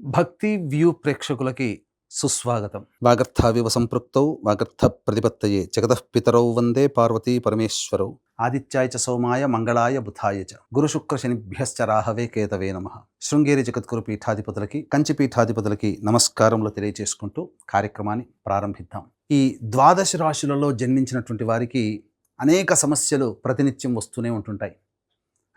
భక్తి వ్యూ ప్రేక్షకులకి సుస్వాగతం. వాగర్థావివ సంపృక్తౌ వాగర్థ ప్రతిపత్తయే జగతః పితరౌ వందే పార్వతీ పరమేశ్వరౌ ఆదిత్యాయ చ సోమాయ మంగళాయ బుధాయ చ గురు శుక్ర శనిభ్యశ్చ రాహవే కేతవే నమః. శృంగేరి జగద్గురు పీఠాధిపతులకి కంచి పీఠాధిపతులకి నమస్కారములు తెలియచేసుకుంటూ కార్యక్రమాన్ని ప్రారంభిద్దాం. ఈ ద్వాదశ రాశులలో జన్మించినటువంటి వారికి అనేక సమస్యలు ప్రతినిత్యం వస్తూనే ఉంటుంటాయి.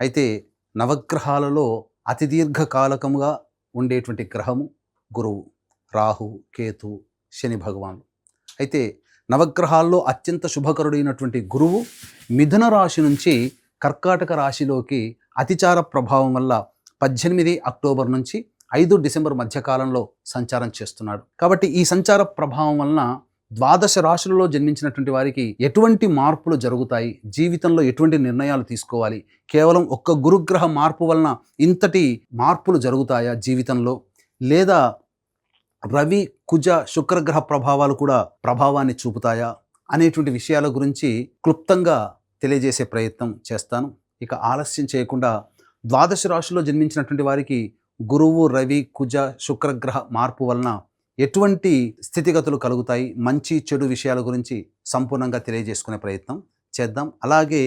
అయితే నవగ్రహాలలో అతి దీర్ఘకాలకముగా ఉండేటువంటి గ్రహము గురువు, రాహు, కేతు, శని భగవానులు. అయితే నవగ్రహాల్లో అత్యంత శుభకరుడైనటువంటి గురువు మిథున రాశి నుంచి కర్కాటక రాశిలోకి అతిచార ప్రభావం వల్ల 18 అక్టోబర్ నుంచి 5 డిసెంబర్ మధ్యకాలంలో సంచారం చేస్తున్నాడు. కాబట్టి ఈ సంచార ప్రభావం వలన ద్వాదశ రాశులలో జన్మించినటువంటి వారికి ఎటువంటి మార్పులు జరుగుతాయి, జీవితంలో ఎటువంటి నిర్ణయాలు తీసుకోవాలి, కేవలం ఒక్క గురుగ్రహ మార్పు వలన ఇంతటి మార్పులు జరుగుతాయా జీవితంలో, లేదా రవి, కుజ, శుక్రగ్రహ ప్రభావాలు కూడా ప్రభావాన్ని చూపుతాయా అనేటువంటి విషయాల గురించి క్లుప్తంగా తెలియజేసే ప్రయత్నం చేస్తాను. ఇక ఆలస్యం చేయకుండా ద్వాదశ రాశిలో జన్మించినటువంటి వారికి గురువు, రవి, కుజ, శుక్రగ్రహ మార్పు వలన ఎటువంటి స్థితిగతులు కలుగుతాయి, మంచి చెడు విషయాల గురించి సంపూర్ణంగా తెలియజేసుకునే ప్రయత్నం చేద్దాం. అలాగే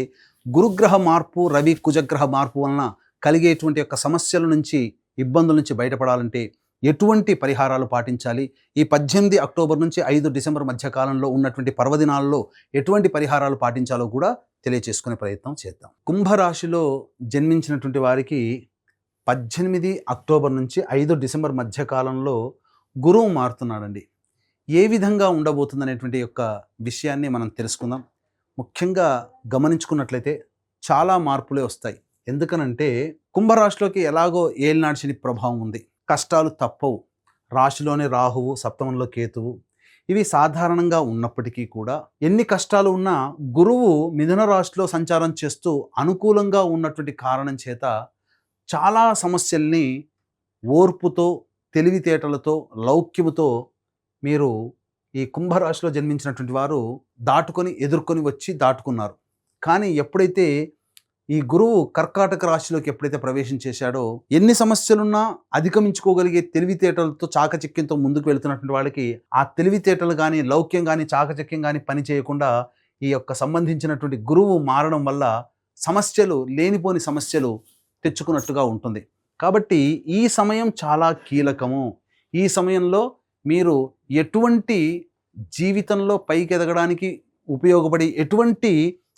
గురుగ్రహ మార్పు, రవి, కుజగ్రహ మార్పు వలన కలిగేటువంటి యొక్క సమస్యల నుంచి, ఇబ్బందుల నుంచి బయటపడాలంటే ఎటువంటి పరిహారాలు పాటించాలి, ఈ 18 అక్టోబర్ నుంచి 5 డిసెంబర్ మధ్యకాలంలో ఉన్నటువంటి పర్వదినాల్లో ఎటువంటి పరిహారాలు పాటించాలో కూడా తెలియచేసుకునే ప్రయత్నం చేద్దాం. కుంభరాశిలో జన్మించినటువంటి వారికి 18 అక్టోబర్ నుంచి 5 డిసెంబర్ మధ్యకాలంలో గురువు మారుతున్నాడండి. ఏ విధంగా ఉండబోతుంది అనేటువంటి యొక్క విషయాన్ని మనం తెలుసుకుందాం. ముఖ్యంగా గమనించుకున్నట్లయితే చాలా మార్పులే వస్తాయి. ఎందుకనంటే కుంభరాశిలోకి ఎలాగో ఏలినాటి శని ప్రభావం ఉంది, కష్టాలు తప్పవు. రాశిలోనే రాహువు, సప్తమంలో కేతువు, ఇవి సాధారణంగా ఉన్నప్పటికీ కూడా ఎన్ని కష్టాలు ఉన్నా గురువు మిథున రాశిలో సంచారం చేస్తూ అనుకూలంగా ఉన్నటువంటి కారణం చేత చాలా సమస్యల్ని ఓర్పుతో, తెలివితేటలతో, లౌక్యముతో మీరు ఈ కుంభరాశిలో జన్మించినటువంటి వారు ఎదుర్కొని వచ్చి దాటుకున్నారు. కానీ ఎప్పుడైతే ఈ గురువు కర్కాటక రాశిలోకి ఎప్పుడైతే ప్రవేశం చేశాడో, ఎన్ని సమస్యలున్నా అధిగమించుకోగలిగే తెలివితేటలతో, చాకచక్యంతో ముందుకు వెళుతున్నటువంటి వాళ్ళకి ఆ తెలివితేటలు కానీ, లౌక్యం కానీ, చాకచక్యం కానీ పని చేయకుండా ఈ యొక్క సంబంధించినటువంటి గురువు మారడం వల్ల సమస్యలు, లేనిపోని సమస్యలు తెచ్చుకున్నట్టుగా ఉంటుంది. కాబట్టి ఈ సమయం చాలా కీలకము. ఈ సమయంలో మీరు ఎటువంటి జీవితంలో పైకి ఎదగడానికి ఉపయోగపడి ఎటువంటి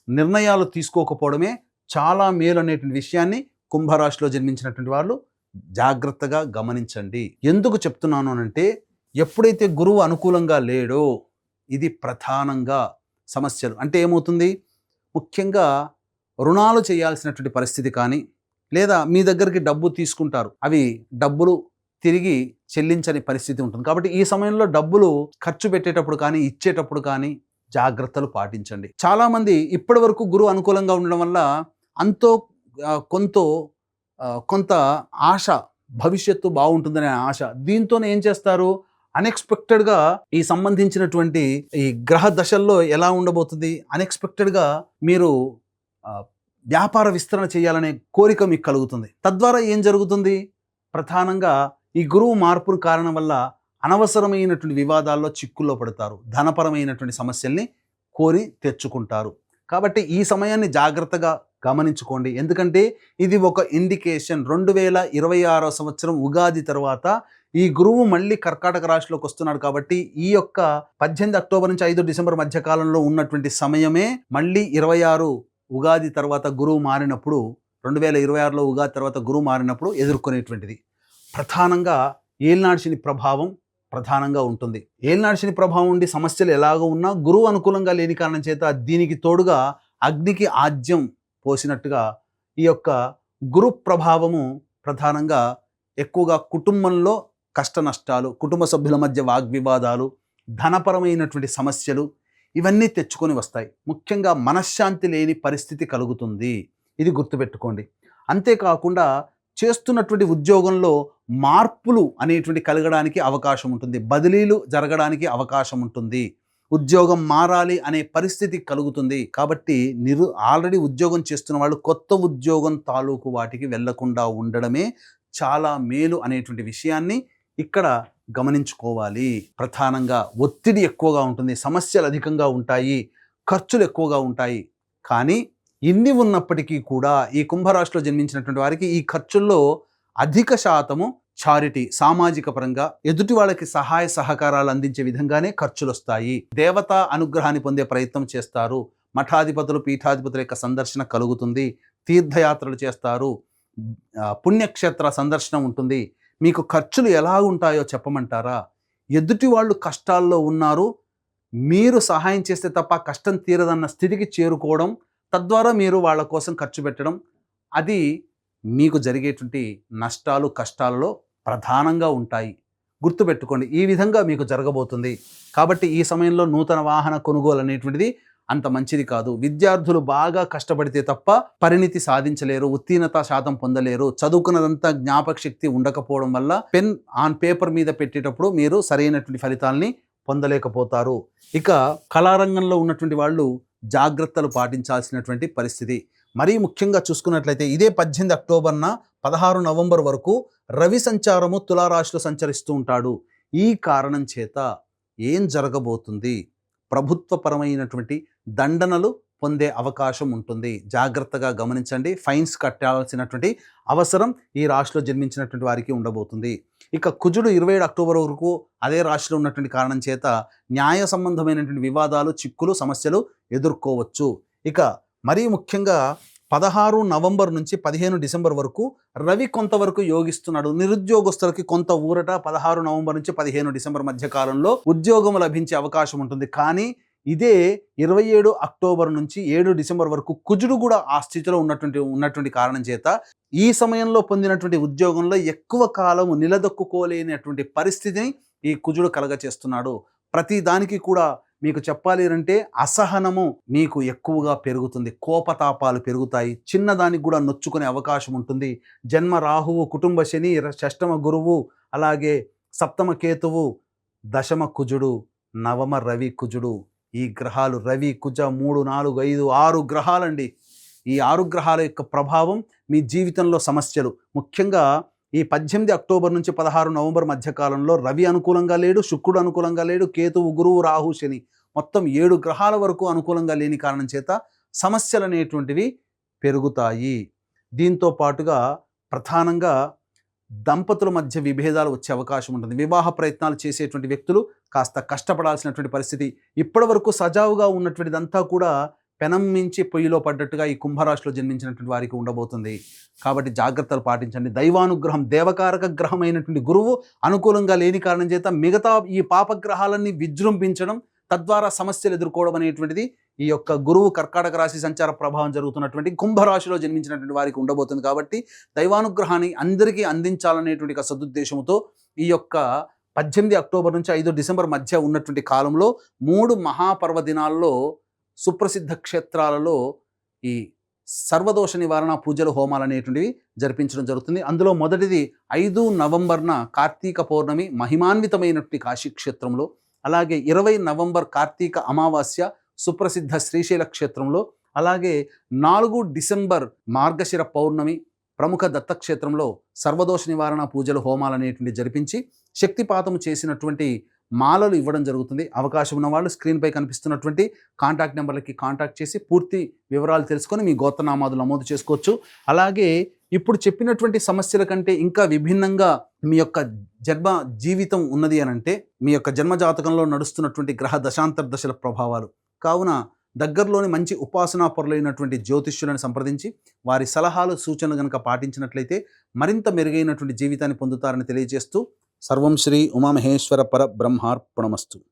నిర్ణయాలు తీసుకోకపోవడమే చాలా మేలు అనేటువంటి విషయాన్ని కుంభరాశిలో జన్మించినటువంటి వాళ్ళు జాగ్రత్తగా గమనించండి. ఎందుకు చెప్తున్నాను అంటే, ఎప్పుడైతే గురువు అనుకూలంగా లేడో ఇది ప్రధానంగా సమస్యలు. అంటే ఏమవుతుంది, ముఖ్యంగా రుణాలు చేయాల్సినటువంటి పరిస్థితి కానీ, లేదా మీ దగ్గరికి డబ్బు తీసుకుంటారు, అవి డబ్బులు తిరిగి చెల్లించని పరిస్థితి ఉంటుంది. కాబట్టి ఈ సమయంలో డబ్బులు ఖర్చు పెట్టేటప్పుడు కానీ, ఇచ్చేటప్పుడు కానీ జాగ్రత్తలు పాటించండి. చాలామంది ఇప్పటి వరకు గురువు అనుకూలంగా ఉండడం వల్ల కొంత ఆశ, భవిష్యత్తు బాగుంటుందనే ఆశ, దీంతోనే ఏం చేస్తారు, అన్ఎక్స్పెక్టెడ్గా ఈ సంబంధించినటువంటి ఈ గ్రహ దశల్లో ఎలా ఉండబోతుంది, అన్ఎక్స్పెక్టెడ్గా మీరు వ్యాపార విస్తరణ చేయాలనే కోరిక మీకు కలుగుతుంది. తద్వారా ఏం జరుగుతుంది, ప్రధానంగా ఈ గురువు మార్పు కారణం వల్ల అనవసరమైనటువంటి వివాదాల్లో చిక్కుల్లో పడతారు, ధనపరమైనటువంటి సమస్యల్ని కోరి తెచ్చుకుంటారు. కాబట్టి ఈ సమయాన్ని జాగ్రత్తగా గమనించుకోండి. ఎందుకంటే ఇది ఒక ఇండికేషన్. 2026 సంవత్సరం ఉగాది తర్వాత ఈ గురువు మళ్ళీ కర్కాటక రాశిలోకి వస్తున్నాడు. కాబట్టి ఈ యొక్క 18 అక్టోబర్ నుంచి 5 డిసెంబర్ మధ్యకాలంలో ఉన్నటువంటి సమయమే మళ్ళీ 26 ఉగాది తర్వాత గురువు మారినప్పుడు, 2026లో ఉగాది తర్వాత గురువు మారినప్పుడు ఎదుర్కొనేటువంటిది. ప్రధానంగా ఏలినాటి శని ప్రభావం ప్రధానంగా ఉంటుంది. ఏలినాటి శని ప్రభావం ఉండి సమస్యలు ఎలాగో ఉన్నా గురువు అనుకూలంగా లేని కారణం చేత దీనికి తోడుగా అగ్నికి ఆజ్యం పోసినట్టుగా ఈ యొక్క గురు ప్రభావము ప్రధానంగా ఎక్కువగా కుటుంబంలో కష్ట నష్టాలు, కుటుంబ సభ్యుల మధ్య వాగ్వివాదాలు, ధనపరమైనటువంటి సమస్యలు ఇవన్నీ తెచ్చుకొని వస్తాయి. ముఖ్యంగా మనశ్శాంతి లేని పరిస్థితి కలుగుతుంది, ఇది గుర్తుపెట్టుకోండి. అంతేకాకుండా చేస్తున్నటువంటి ఉద్యోగంలో మార్పులు అనేటువంటి కలగడానికి అవకాశం ఉంటుంది, బదిలీలు జరగడానికి అవకాశం ఉంటుంది, ఉద్యోగం మారాలి అనే పరిస్థితి కలుగుతుంది. కాబట్టి ఆల్రెడీ ఉద్యోగం చేస్తున్న వాళ్ళు కొత్త ఉద్యోగం తాలూకు వాటికి వెళ్లకుండా ఉండడమే చాలా మేలు అనేటువంటి విషయాన్ని ఇక్కడ గమనించుకోవాలి. ప్రధానంగా ఒత్తిడి ఎక్కువగా ఉంటుంది, సమస్యలు అధికంగా ఉంటాయి, ఖర్చులు ఎక్కువగా ఉంటాయి. కానీ ఇన్ని ఉన్నప్పటికీ కూడా ఈ కుంభరాశిలో జన్మించినటువంటి వారికి ఈ ఖర్చుల్లో అధిక శాతము చారిటీ, సామాజిక పరంగా ఎదుటి వాళ్ళకి సహాయ సహకారాలు అందించే విధంగానే ఖర్చులు వస్తాయి. దేవతా అనుగ్రహాన్ని పొందే ప్రయత్నం చేస్తారు. మఠాధిపతులు, పీఠాధిపతుల యొక్క సందర్శన కలుగుతుంది. తీర్థయాత్రలు చేస్తారు. పుణ్యక్షేత్ర సందర్శన ఉంటుంది. మీకు ఖర్చులు ఎలా ఉంటాయో చెప్పమంటారా? ఎదుటి వాళ్ళు కష్టాల్లో ఉన్నారు, మీరు సహాయం చేస్తే తప్ప కష్టం తీరదన్న స్థితికి చేరుకోవడం, తద్వారా మీరు వాళ్ళ కోసం ఖర్చు పెట్టడం, అది మీకు జరిగేటువంటి నష్టాలు, కష్టాలలో ప్రధానంగా ఉంటాయి. గుర్తుపెట్టుకోండి, ఈ విధంగా మీకు జరగబోతుంది. కాబట్టి ఈ సమయంలో నూతన వాహన కొనుగోలు అనేటువంటిది అంత మంచిది కాదు. విద్యార్థులు బాగా కష్టపడితే తప్ప పరిణితి సాధించలేరు, ఉత్తీర్ణత శాతం పొందలేరు. చదువుకున్నదంతా జ్ఞాపక శక్తి ఉండకపోవడం వల్ల పెన్ ఆన్ పేపర్ మీద పెట్టేటప్పుడు మీరు సరైనటువంటి ఫలితాలని పొందలేకపోతారు. ఇక కళారంగంలో ఉన్నటువంటి వాళ్ళు జాగ్రత్తలు పాటించాల్సినటువంటి పరిస్థితి. మరీ ముఖ్యంగా చూసుకున్నట్లయితే ఇదే 18 అక్టోబర్న 16 నవంబర్ వరకు రవి సంచారము తులారాశిలో సంచరిస్తూ ఉంటాడు. ఈ కారణం చేత ఏం జరగబోతుంది? ప్రభుత్వపరమైనటువంటి దండనలు పొందే అవకాశం ఉంటుంది. జాగ్రత్తగా గమనించండి. ఫైన్స్ కట్టాల్సినటువంటి అవసరం ఈ రాశిలో జన్మించినటువంటి వారికి ఉండబోతుంది. ఇక కుజుడు 27 అక్టోబర్ వరకు అదే రాశిలో ఉన్నటువంటి కారణం చేత న్యాయ సంబంధమైనటువంటి వివాదాలు, చిక్కులు, సమస్యలు ఎదుర్కోవచ్చు. ఇక మరీ ముఖ్యంగా 16 నవంబర్ నుంచి 15 డిసెంబర్ వరకు రవి కొంతవరకు యోగిస్తున్నాడు. నిరుద్యోగస్తులకి కొంత ఊరట 16 నవంబర్ నుంచి 15 డిసెంబర్ మధ్య కాలంలో ఉద్యోగం లభించే అవకాశం ఉంటుంది. కానీ ఇదే 27 అక్టోబర్ నుంచి 7 డిసెంబర్ వరకు కుజుడు కూడా ఆ స్థితిలో ఉన్నటువంటి కారణం చేత ఈ సమయంలో పొందినటువంటి ఉద్యోగంలో ఎక్కువ కాలం నిలదొక్కుకోలేనటువంటి పరిస్థితిని ఈ కుజుడు కలగచేస్తున్నాడు. ప్రతి దానికి కూడా మీకు చెప్పాలి అంటే అసహనము మీకు ఎక్కువగా పెరుగుతుంది, కోపతాపాలు పెరుగుతాయి, చిన్నదానికి కూడా నొచ్చుకునే అవకాశం ఉంటుంది. జన్మ రాహువు, కుటుంబ శని, షష్టమ గురువు, అలాగే సప్తమ కేతువు, దశమ కుజుడు, నవమ రవి కుజుడు. ఈ గ్రహాలు రవి, కుజ 3, 4, 5, 6 గ్రహాలండి. ఈ 6 గ్రహాల యొక్క ప్రభావం మీ జీవితంలో సమస్యలు. ముఖ్యంగా ఈ 18 అక్టోబర్ నుంచి 16 నవంబర్ మధ్యకాలంలో రవి అనుకూలంగా లేడు, శుక్రుడు అనుకూలంగా లేడు, కేతువు, గురువు, రాహు, శని మొత్తం 7 గ్రహాల వరకు అనుకూలంగా లేని కారణం చేత సమస్యలు అనేటువంటివి పెరుగుతాయి. దీంతో పాటుగా ప్రధానంగా దంపతుల మధ్య విభేదాలు వచ్చే అవకాశం ఉంటుంది. వివాహ ప్రయత్నాలు చేసేటువంటి వ్యక్తులు కాస్త కష్టపడాల్సినటువంటి పరిస్థితి. ఇప్పటి వరకు సజావుగా ఉన్నటువంటిదంతా కూడా పెనం మించి పొయ్యిలో పడ్డట్టుగా ఈ కుంభరాశిలో జన్మించినటువంటి వారికి ఉండబోతుంది. కాబట్టి జాగ్రత్తలు పాటించండి. దైవానుగ్రహం, దేవకారక గ్రహం అయినటువంటి గురువు అనుకూలంగా లేని కారణం చేత మిగతా ఈ పాపగ్రహాలన్నీ విజృంభించడం, తద్వారా సమస్యలు ఎదుర్కోవడం అనేటువంటిది ఈ యొక్క గురువు కర్కాటక రాశి సంచార ప్రభావం జరుగుతున్నటువంటి కుంభరాశిలో జన్మించినటువంటి వారికి ఉండబోతుంది. కాబట్టి దైవానుగ్రహాన్ని అందరికీ అందించాలనేటువంటి ఒక సదుద్దేశంతో ఈ యొక్క 18 అక్టోబర్ నుంచి 5 డిసెంబర్ మధ్య ఉన్నటువంటి కాలంలో 3 మహాపర్వదినాల్లో సుప్రసిద్ధ క్షేత్రాలలో ఈ సర్వదోష నివారణ పూజలు, హోమాలు అనేటువంటివి జరిపించడం జరుగుతుంది. అందులో మొదటిది 5 నవంబర్న కార్తీక పౌర్ణమి మహిమాన్వితమైనటువంటి కాశీ క్షేత్రంలో, అలాగే 20 నవంబర్ కార్తీక అమావాస్య సుప్రసిద్ధ శ్రీశైల క్షేత్రంలో, అలాగే 4 డిసెంబర్ మార్గశిర పౌర్ణమి ప్రముఖ దత్తక్షేత్రంలో సర్వదోష నివారణ పూజలు, హోమాలు అనేటువంటి జరిపించి శక్తిపాతం చేసినటువంటి మాలలు ఇవ్వడం జరుగుతుంది. అవకాశం ఉన్న వాళ్ళు స్క్రీన్పై కనిపిస్తున్నటువంటి కాంటాక్ట్ నెంబర్లకి కాంటాక్ట్ చేసి పూర్తి వివరాలు తెలుసుకొని మీ గోత్రనామాదులు నమోదు చేసుకోవచ్చు. అలాగే ఇప్పుడు చెప్పినటువంటి సమస్యల కంటే ఇంకా విభిన్నంగా మీ యొక్క జన్మ జీవితం ఉన్నది అని అంటే మీ యొక్క జన్మజాతకంలో నడుస్తున్నటువంటి గ్రహ దశాంతర దశల ప్రభావాలు. కావున దగ్గరలోని మంచి ఉపాసనా పరులైనటువంటి జ్యోతిష్యులను సంప్రదించి వారి సలహాలు, సూచనలు కనుక పాటించినట్లయితే మరింత మెరుగైనటువంటి జీవితాన్ని పొందుతారని తెలియజేస్తూ సర్వం శ్రీ ఉమామహేశ్వర పరబ్రహ్మార్పణమస్తు.